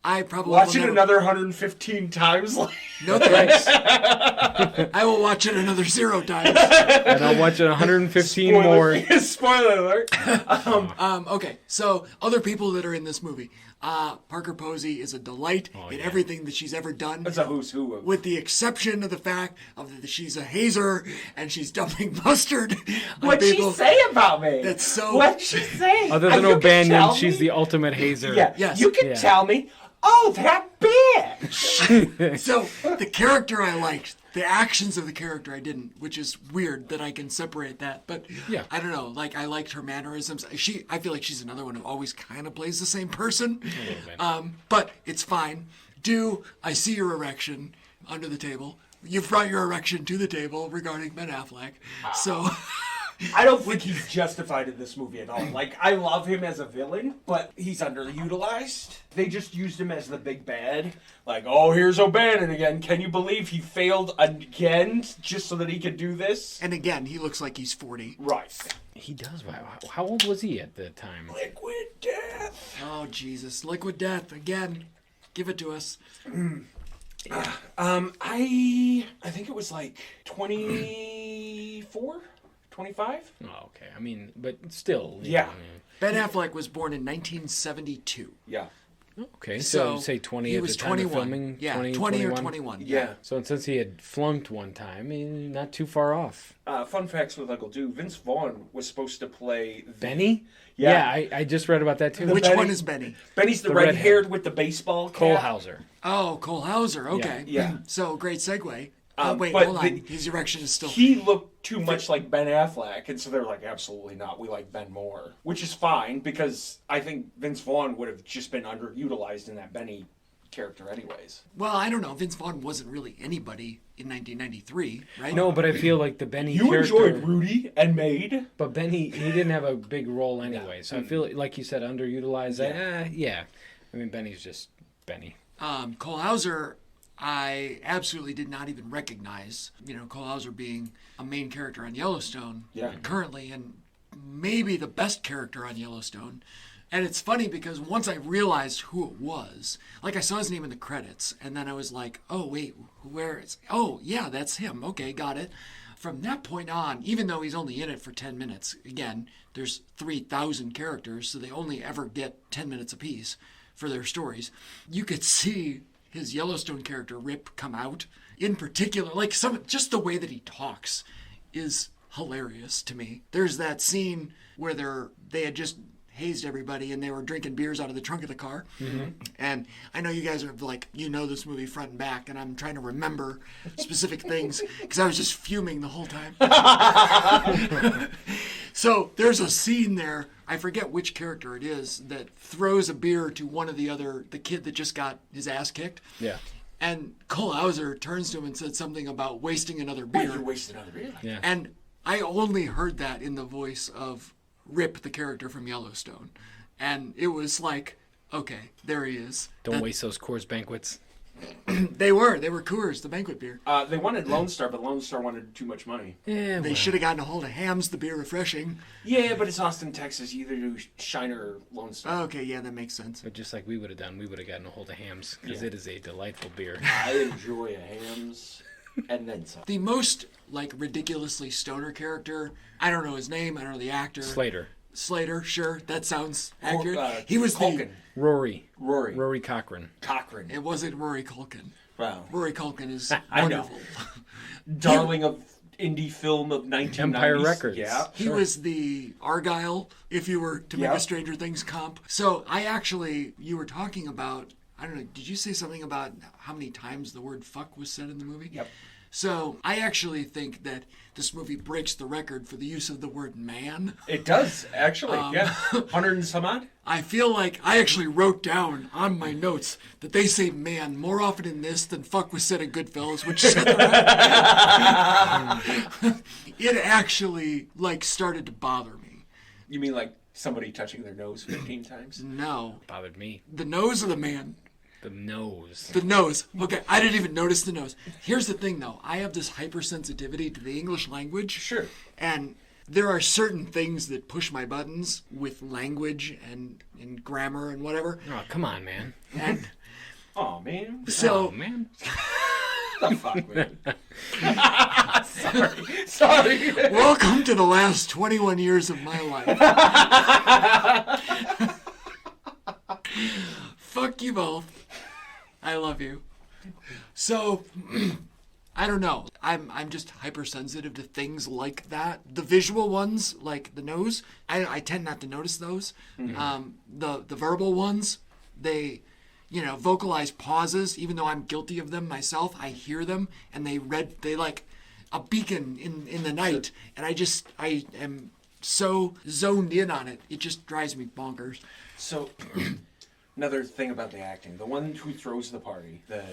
I probably Watch it another 115 times. No thanks. I will watch it another 0 times. And I'll watch it 115 more. Spoiler alert. Okay, so other people that are in this movie. Parker Posey is a delight in everything that she's ever done. That's a who's who. With the exception of the fact that she's a hazer and she's dumping mustard on What'd people. she say about me? That's so... What'd she say? Other than O'Banion, she's the ultimate hazer. Yeah, Yes. you can tell me, oh, that bitch. So, the character I liked The actions of the character I didn't, which is weird that I can separate that. But Yeah. I don't know. Like, I liked her mannerisms. I feel like she's another one who always kind of plays the same person. A little bit. But it's fine. I see your erection under the table. You've brought your erection to the table regarding Ben Affleck. So I don't think he's justified in this movie at all. Like, I love him as a villain, but he's underutilized. They just used him as the big bad. Like, oh, here's O'Bannon again. Can you believe he failed again just so that he could do this? and again, he looks like he's 40. Right. He does. Wow. How old was he at the time? Liquid death. Oh, Jesus. Liquid death. Again. Give it to us. I think it was like 24, 25. Oh, okay. I mean, but still. Yeah. Ben Affleck was born in 1972. Yeah. Okay, so say 20 he at was the time 21. of filming? Yeah, 20, 20 or 21? 21. Yeah. So since he had flunked one time, not too far off. Fun facts with Uncle Dew. Vince Vaughn was supposed to play Benny? Yeah. I just read about that too. Which Benny- one is Benny? Benny's the, The red-haired with the baseball cap. Cole Hauser. Oh, Cole Hauser. Okay. Yeah. So, great segue. Wait, but hold on. His erection is still... He looked too much like Ben Affleck, and so they're like, absolutely not. We like Ben more. Which is fine, because I think Vince Vaughn would have just been underutilized in that Benny character anyways. Well, I don't know. Vince Vaughn wasn't really anybody in 1993, right? No, but I feel like the Benny You character... enjoyed Rudy and Maid. But Benny, he didn't have a big role anyway. So I feel like you said, underutilized. Yeah. I mean, Benny's just Benny. Cole Hauser, I absolutely did not even recognize. You know, Cole Hauser being a main character on Yellowstone currently, and maybe the best character on Yellowstone. And it's funny because once I realized who it was, like I saw his name in the credits, and then I was like, oh, wait, where is... Oh, yeah, that's him. Okay, got it. From that point on, even though he's only in it for 10 minutes, again, there's 3,000 characters, so they only ever get 10 minutes apiece for their stories. You could see his Yellowstone character, Rip, come out. In particular, like just the way that he talks is hilarious to me. There's that scene where they had just hazed everybody and they were drinking beers out of the trunk of the car. Mm-hmm. And I know you guys are like, you know this movie front and back, and I'm trying to remember specific things because I was just fuming the whole time. So there's a scene there, I forget which character it is, that throws a beer to the kid that just got his ass kicked. Yeah. And Cole Hauser turns to him and said something about wasting another beer. You wasted another beer. Yeah. And I only heard that in the voice of Rip, the character from Yellowstone. And it was like, okay, there he is. Don't waste those Coors banquets. They were Coors, the banquet beer. They wanted Lone Star, but Lone Star wanted too much money. Yeah, They should have gotten a hold of Hamm's, the beer refreshing. Yeah, but it's Austin, Texas. You either do Shiner or Lone Star. Okay, yeah, that makes sense. But just like we would have done, we would have gotten a hold of Hams because it is a delightful beer. I enjoy a Hams and then some. The most, ridiculously stoner character, I don't know his name, I don't know the actor. Slater, sure, that sounds accurate. He was Culkin. Rory Cochran. It wasn't Rory Culkin. Wow. Rory Culkin is I know. wonderful. Darling of indie film of 1990s. Empire Records. Yeah. He was the Argyle, if you were to make a Stranger Things comp. So you were talking about, I don't know, did you say something about how many times the word fuck was said in the movie? Yep. So I actually think that this movie breaks the record for the use of the word man. It does, actually. 100 and some odd. I feel like I actually wrote down on my notes that they say man more often in this than fuck was said in Goodfellas, which set the record. It actually, started to bother me. You mean like somebody touching their nose 15 times? No. Bothered me. The nose of the man. The nose. The nose. Okay, I didn't even notice the nose. Here's the thing, though. I have this hypersensitivity to the English language. Sure. And there are certain things that push my buttons with language and grammar and whatever. Oh, come on, man. And Oh, man. so, Man. The fuck, man. Sorry. welcome to the last 21 years of my life. Fuck you both. I love you. So, I don't know. I'm just hypersensitive to things like that. The visual ones, like the nose, I tend not to notice those. Mm-hmm. The verbal ones, vocalized pauses, even though I'm guilty of them myself. I hear them, and they like a beacon in the night, and I am so zoned in on it. It just drives me bonkers. So, another thing about the acting, the one who throws the party, the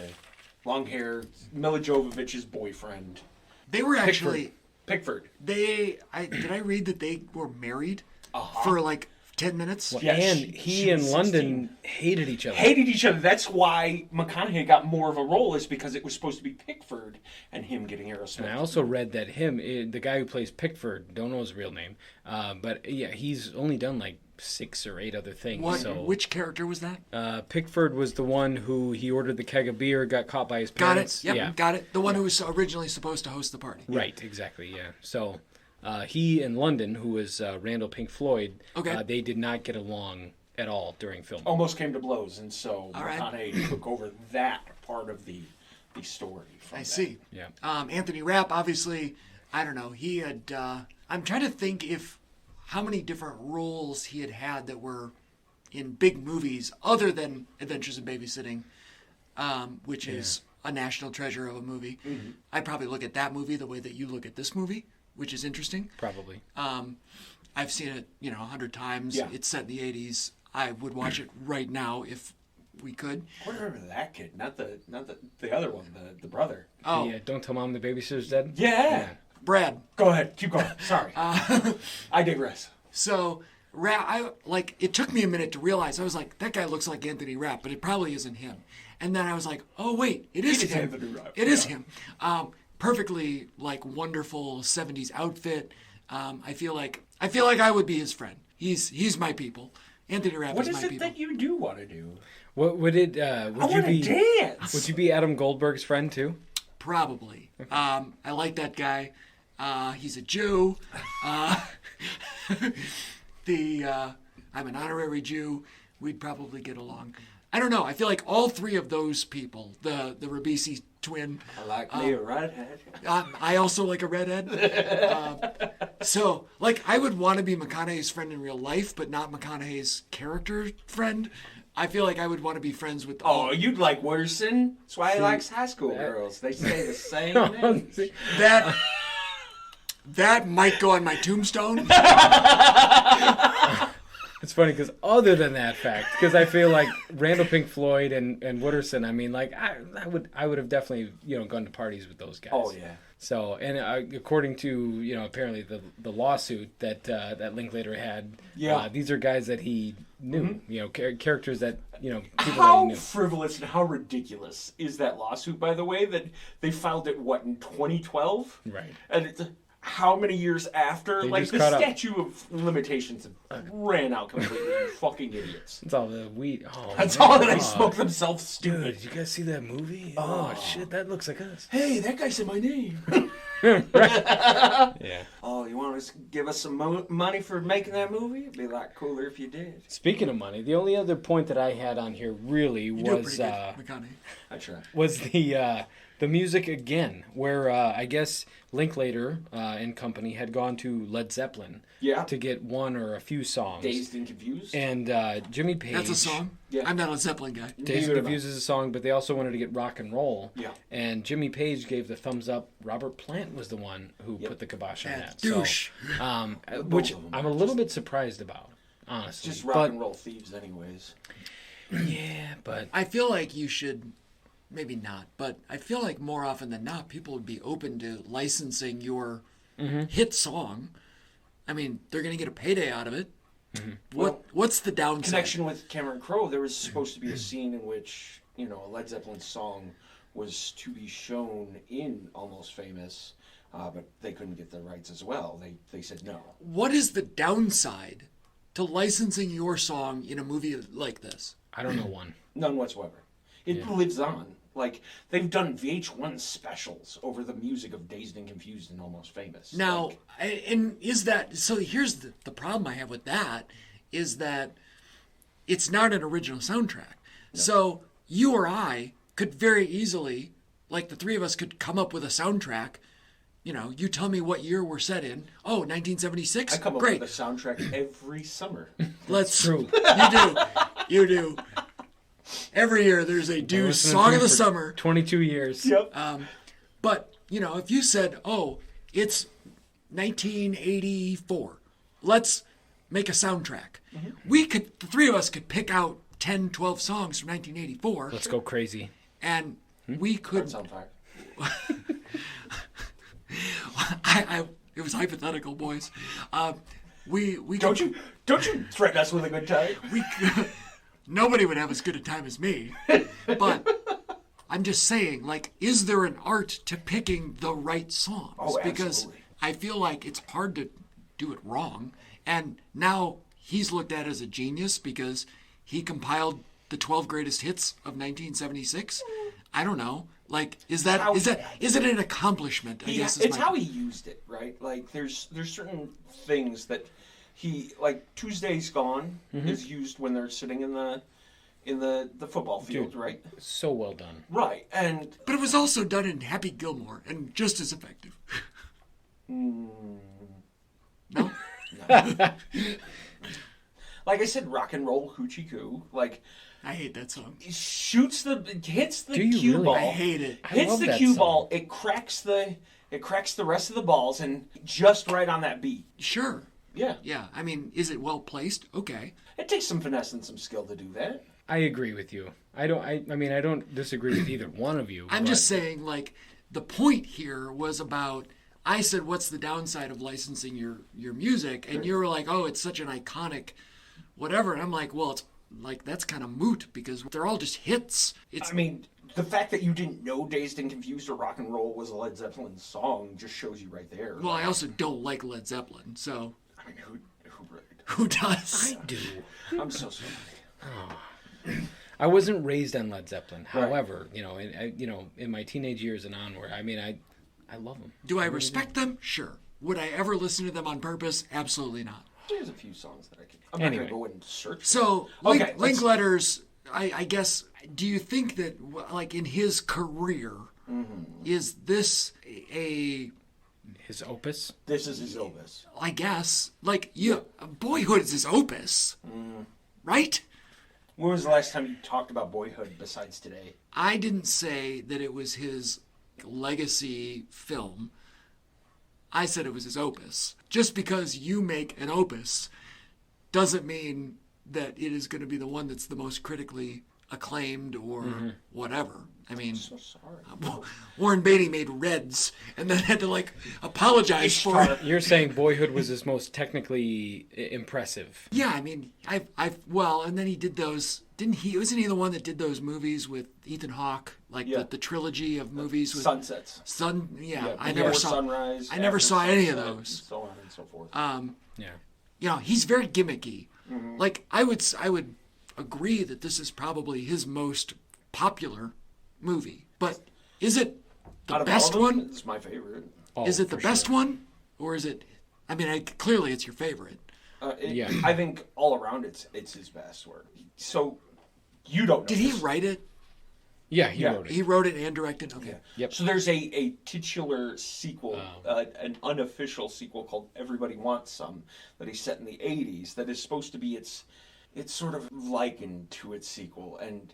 long-haired Mila Jovovich's boyfriend. They were actually Pickford. did I read that they were married for like 10 minutes? Well, Yeah, and she he and was London hated each other. Hated each other. That's why McConaughey got more of a role, is because it was supposed to be Pickford and him getting Aerosmith. And I also read that the guy who plays Pickford, don't know his real name, but yeah, he's only done like 6 or 8 other things. So Which character was that? Pickford was the one who he ordered the keg of beer, got caught by his Got parents. it. Yep, Yeah. got it. The one who was originally supposed to host the party. Right, exactly, yeah. So he and London, who was Randall Pink Floyd, Okay. they did not get along at all during filming. Almost came to blows, and so All right. McConaughey took over that part of the story. From I that. see. Yeah. Anthony Rapp, obviously, I don't know. He had. I'm trying to think how many different roles he had that were in big movies other than Adventures in Babysitting, which is a national treasure of a movie. Mm-hmm. I'd probably look at that movie the way that you look at this movie, which is interesting. Probably. I've seen it, 100 times. Yeah. It's set in the 80s. I would watch it right now if we could. I remember that kid, not the other one, the brother. Oh, Yeah, don't tell mom the babysitter's dead? Yeah. Brad. Go ahead, keep going. Sorry, I digress. So, it took me a minute to realize. I was like, that guy looks like Anthony Rapp, but it probably isn't him. And then I was like, oh wait, it is him. Anthony Rapp. It is him. Perfectly wonderful 70s outfit. I feel like I would be his friend. He's my people. Anthony Rapp What is is my it people. that you do want to do? What would it? I Would want you to be? dance. Would you be Adam Goldberg's friend too? Probably. I like that guy. He's a Jew. I'm an honorary Jew. We'd probably get along. I don't know. I feel like all 3 of those people, the Ribisi twin. I like me a redhead. I also like a redhead. So, I would want to be McConaughey's friend in real life, but not McConaughey's character friend. I feel like I would want to be friends with all. Oh, you'd like Wooderson. That's why he likes high school girls. They say the same names. That might go on my tombstone. It's funny because other than that fact, because I feel like Randall Pink Floyd and Wooderson, I mean, I would have definitely gone to parties with those guys. Oh yeah. So, and according to apparently the lawsuit that Linklater had, these are guys that he knew, characters that people that he How knew. frivolous and how ridiculous is that lawsuit, by the way, that they filed it, in 2012? Right. And it's how many years after? They Like, just the caught up. statute of limitations ran out completely. You fucking idiots. It's all the weed. Oh, That's man. all that they Oh, smoke themselves Dude, stupid. did you guys see that movie? Oh, shit, that looks like us. Hey, that guy said my name. Yeah. Oh, you want to give us some money for making that movie? It'd be a lot cooler if you did. Speaking of money, the only other point that I had on here really You do it was pretty good, McConaughey. I try. the music again, where I guess Linklater and company had gone to Led Zeppelin to get one or a few songs. Dazed and Confused? And Jimmy Page. That's a song? Yeah. I'm not a Zeppelin guy. Dazed and Confused is a song, but they also wanted to get rock and roll. Yeah. And Jimmy Page gave the thumbs up. Robert Plant was the one who put the kibosh on that. Douche. So, Both which of them I'm are a little bit surprised about, honestly. Just rock and roll thieves, anyways. Yeah, but I feel like you should, maybe not, but I feel like more often than not, people would be open to licensing your hit song. I mean, they're going to get a payday out of it. What's the downside? Connection with Cameron Crowe, there was supposed to be a scene in which, a Led Zeppelin song was to be shown in Almost Famous, but they couldn't get the rights as well. They said no. What is the downside to licensing your song in a movie like this? I don't know one. None whatsoever. It lives on. Like, they've done VH1 specials over the music of Dazed and Confused and Almost Famous. Now, and is that, so here's the problem I have with that, is that it's not an original soundtrack. No. So you or I could very easily, like the 3 of us could come up with a soundtrack. You tell me what year we're set in. Oh, 1976? I come up Great. with a soundtrack every summer. Let's. True. You do. Every year there's a Dewis Listening song to of the for summer. 22 years. Yep. But, if you said, oh, it's 1984, let's make a soundtrack. The three of us could pick out 10, 12 songs from 1984. Let's go crazy. And we could. Soundtrack. It was hypothetical, boys. We Don't could, you threaten us with a good time? nobody would have as good a time as me. But I'm just saying, is there an art to picking the right songs? Oh, because absolutely. I feel like it's hard to do it wrong. And now he's looked at as a genius because he compiled the 12 greatest hits of 1976. I don't know. Is it an accomplishment? I guess it's how he used it, right? There's certain things that he Tuesday's Gone is used when they're sitting in the football field, right? So well done. Right, But it was also done in Happy Gilmore and just as effective. No? like I said, Rock and Roll Hoochie Coo, I hate that song. hits the Do you cue really? ball. I hate it. Hits love the that cue song. ball. It cracks the rest of the balls, and just right on that beat. Sure. Yeah. Yeah. I mean, is it well placed? Okay. It takes some finesse and some skill to do that. I agree with you. I don't disagree with either one of you. I'm but- just saying, the point here was about. I said, "What's the downside of licensing your music?" And you were like, "Oh, it's such an iconic, whatever." And I'm like, "Well, it's that's kind of moot because they're all just hits." It's I mean, the fact that you didn't know Dazed and Confused or Rock and Roll was a Led Zeppelin song just shows you right there. well, I also don't like Led Zeppelin, so I mean, who really who does? I do. I'm so sorry. I wasn't raised on Led Zeppelin. However, in my teenage years and onward, I love them. Do I respect them? Sure. Would I ever listen to them on purpose? Absolutely not. There's a few songs that I can. I'm Anyway. not going to go and search. So, Okay, Linkletter's, I guess, do you think that, in his career, is this His opus. This is his opus. I guess, Boyhood is his opus, right? When was the last time you talked about Boyhood besides today? I didn't say that it was his legacy film. I said it was his opus. Just because you make an opus doesn't mean that it is going to be the one that's the most critically acclaimed or whatever. I mean, So sorry. Warren Beatty made Reds and then had to apologize for it. You're saying Boyhood was his most technically impressive. Yeah, I mean, and then he did those. Didn't he? Wasn't he the one that did those movies with Ethan Hawke, Yeah. the trilogy of movies with Sunsets. Yeah, I Before never saw. Sunrise. I never After saw any of Sunset, those. And so on and so forth. Yeah. He's very gimmicky. I would agree that this is probably his most popular movie. But is it the Out of best all of them, one? It's my favorite. Oh, Is it the for best sure. one, or is it? I mean, clearly it's your favorite. Yeah. I think all around it's his best work. So you don't know Did he this. write it? Yeah, he Yeah. wrote it. He wrote it and directed. Okay. Yep. So there's a titular sequel, an unofficial sequel called Everybody Wants Some that he set in the 80s that is supposed to be it's sort of likened to its sequel. And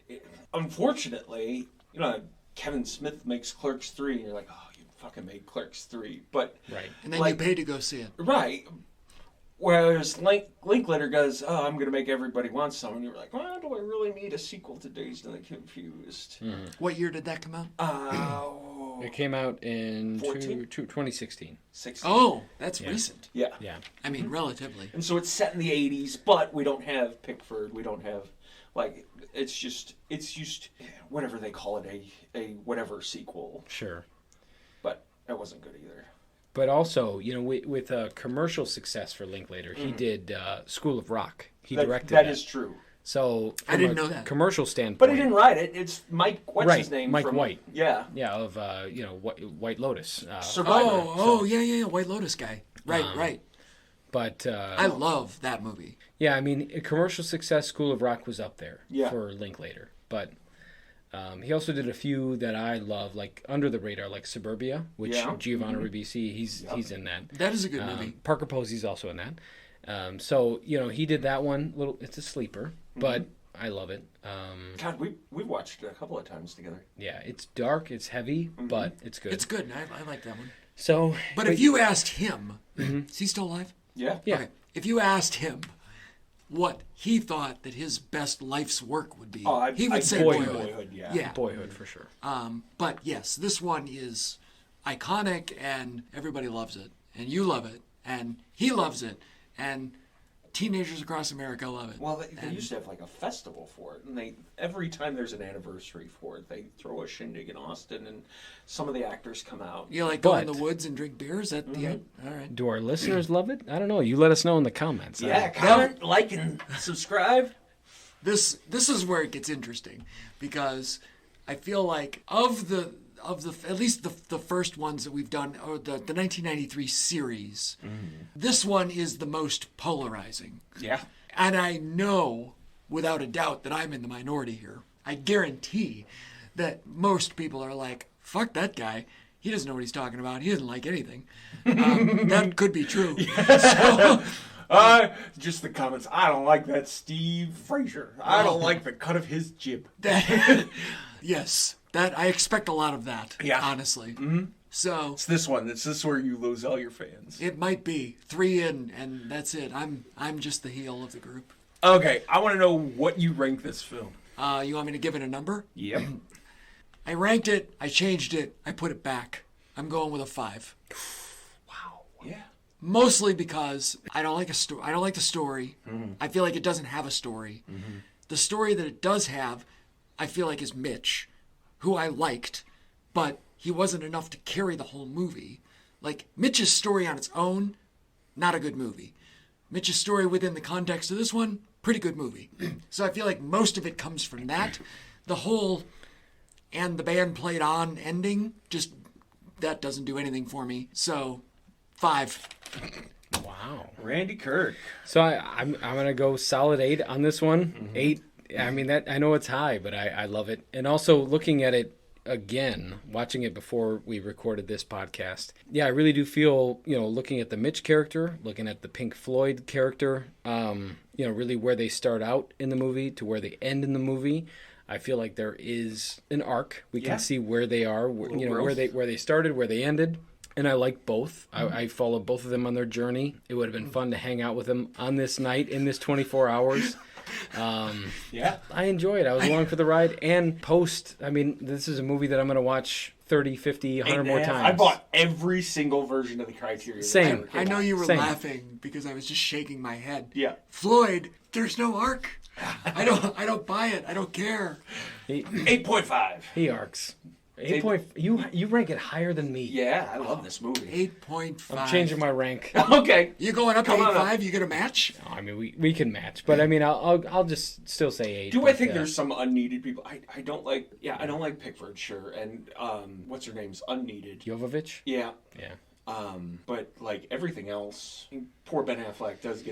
unfortunately, Kevin Smith makes Clerks 3 and you're like, oh, you fucking made Clerks 3. But Right. And then you paid to go see it. right. Whereas Linklater goes, oh, I'm going to make Everybody Want Some. And you're like, well, do I really need a sequel to Dazed and Confused? What year did that come out? It came out in 14? 2016. 16. Oh, that's recent. Yeah. Yeah. I mean, relatively. And so it's set in the 80s, but we don't have Pickford. We don't have, it's just whatever they call it, a whatever sequel. Sure. But that wasn't good either. But also, with commercial success for Linklater, he did School of Rock. He directed that. That is true. So I from didn't a know that. Commercial standpoint. But he didn't write it. It's Mike, what's Right, his name? Mike White. Yeah. Yeah, of White Lotus. Survivor. Yeah, White Lotus guy. Right. But I love that movie. yeah, I mean, commercial success, School of Rock was up there Yeah. for Linklater. But he also did a few that I love, like under the radar, like Suburbia, which Yeah. Giovanni Ribisi, he's in that. That is a good movie. Parker Posey's also in that. So he did that one. It's a sleeper, but I love it. God, we watched it a couple of times together. Yeah, it's dark, it's heavy, but it's good. It's good. I like that one. So, But if you asked him, is he still alive? Yeah. Yeah. Okay. If you asked him what he thought that his best life's work would be, he would say Boyhood. Yeah. Boyhood for sure. But yes, this one is iconic and everybody loves it. And you love it. And he loves it. And teenagers across America love it. Well, they used to have like a festival for it, and every time there's an anniversary for it, they throw a shindig in Austin, and some of the actors come out. You like go in the woods and drink beers at the end? All right. Do our listeners love it? I don't know. You let us know in the comments. Yeah, comment, like, and subscribe. This is where it gets interesting, because I feel like of the at least the first ones that we've done, or the 1993 series, this one is the most polarizing. Yeah. And I know without a doubt that I'm in the minority here. I guarantee that most people are like, fuck that guy. He doesn't know what he's talking about. He doesn't like anything. That could be true. So, just the comments. I don't like that Steve Frazier. I don't like the cut of his jib. Yes. That I expect a lot of that, honestly. Mm-hmm. So it's this one. It's this where you lose all your fans. It might be 3 in, and that's it. I'm just the heel of the group. Okay, I want to know what you rank this film. You want me to give it a number? Yep. I ranked it. I changed it. I put it back. I'm going with a 5. Wow. Yeah. Mostly because I don't like I don't like the story. Mm-hmm. I feel like it doesn't have a story. Mm-hmm. The story that it does have, I feel like, is Mitch, who I liked, but he wasn't enough to carry the whole movie. Like, Mitch's story on its own, not a good movie. Mitch's story within the context of this one, pretty good movie. So I feel like most of it comes from that. The whole "and the band played on" ending, just, that doesn't do anything for me. So, 5. Wow. Randy Kirk. So I'm gonna go solid 8 on this one. Mm-hmm. 8. I mean, that I know it's high, but I love it. And also looking at it again, watching it before we recorded this podcast. Yeah, I really do feel, looking at the Mitch character, looking at the Pink Floyd character, really where they start out in the movie to where they end in the movie. I feel like there is an arc. We can see where they are, where they started, where they ended. And I like both. I follow both of them on their journey. It would have been fun to hang out with them on this night in this 24 hours. I enjoy it. I was along for the ride. And this is a movie that I'm going to watch 30, 50, 100 more times. I bought every single version of the Criterion. Same. I know you were laughing because I was just shaking my head. Yeah. Floyd, there's no arc. I don't buy it. I don't care. 8.5. He arcs. 8. You rank it higher than me. Yeah, I love this movie. 8.5. I'm changing my rank. Okay. You going up to 8.5? You gonna match? No, I mean, we can match, but I mean, I'll just still say 8. Do I think there's some unneeded people? I don't like. Yeah, I don't like Pickford, sure, and what's her name's unneeded. Jovovich? Yeah. Yeah. But like everything else, poor Ben Affleck does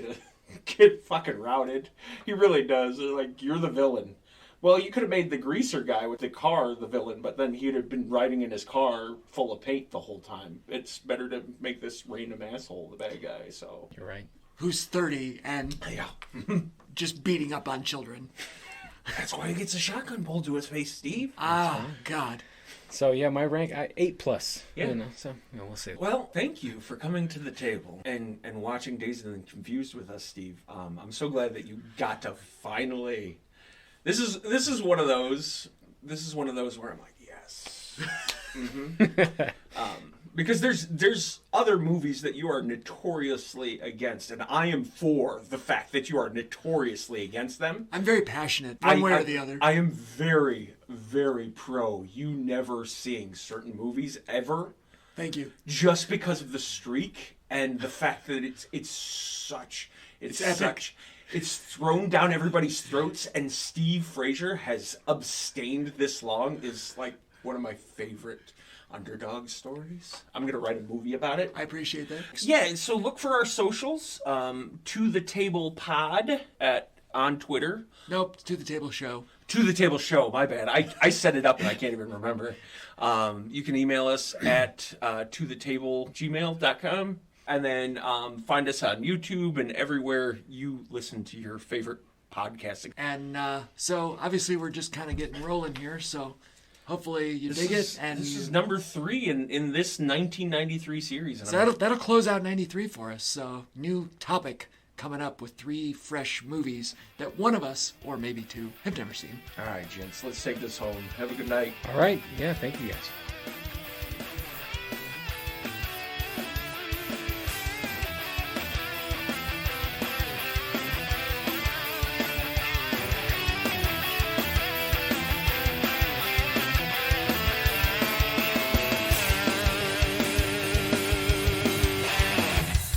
get fucking routed. He really does. Like, you're the villain. Well, you could have made the greaser guy with the car the villain, but then he'd have been riding in his car full of paint the whole time. It's better to make this random asshole the bad guy, so... You're right. Who's 30 and just beating up on children. That's why he gets a shotgun pulled to his face, Steve. Oh, God. So, yeah, my rank, 8+. Yeah. We'll see. Well, thank you for coming to the table and watching Dazed and Confused with us, Steve. I'm so glad that you got to finally... This is one of those. This is one of those where I'm like, yes, because there's other movies that you are notoriously against, and I am for the fact that you are notoriously against them. I'm very passionate, one way or the other. I am very, very pro you never seeing certain movies ever. Thank you. Just because of the streak and the fact that it's epic. It's thrown down everybody's throats, and Steve Frazier has abstained this long is like one of my favorite underdog stories. I'm going to write a movie about it. I appreciate that. Yeah, so look for our socials, To The Table Pod on Twitter. Nope, To The Table Show. To The Table Show, my bad. I set it up and I can't even remember. You can email us at tothetable@gmail.com. And then find us on YouTube and everywhere you listen to your favorite podcasting. And so obviously we're just kind of getting rolling here. So hopefully you dig it. And this is number 3 in this 1993 series. And so that'll close out 93 for us. So new topic coming up with 3 fresh movies that one of us, or maybe 2, have never seen. All right, gents, let's take this home. Have a good night. All right. Yeah, thank you guys.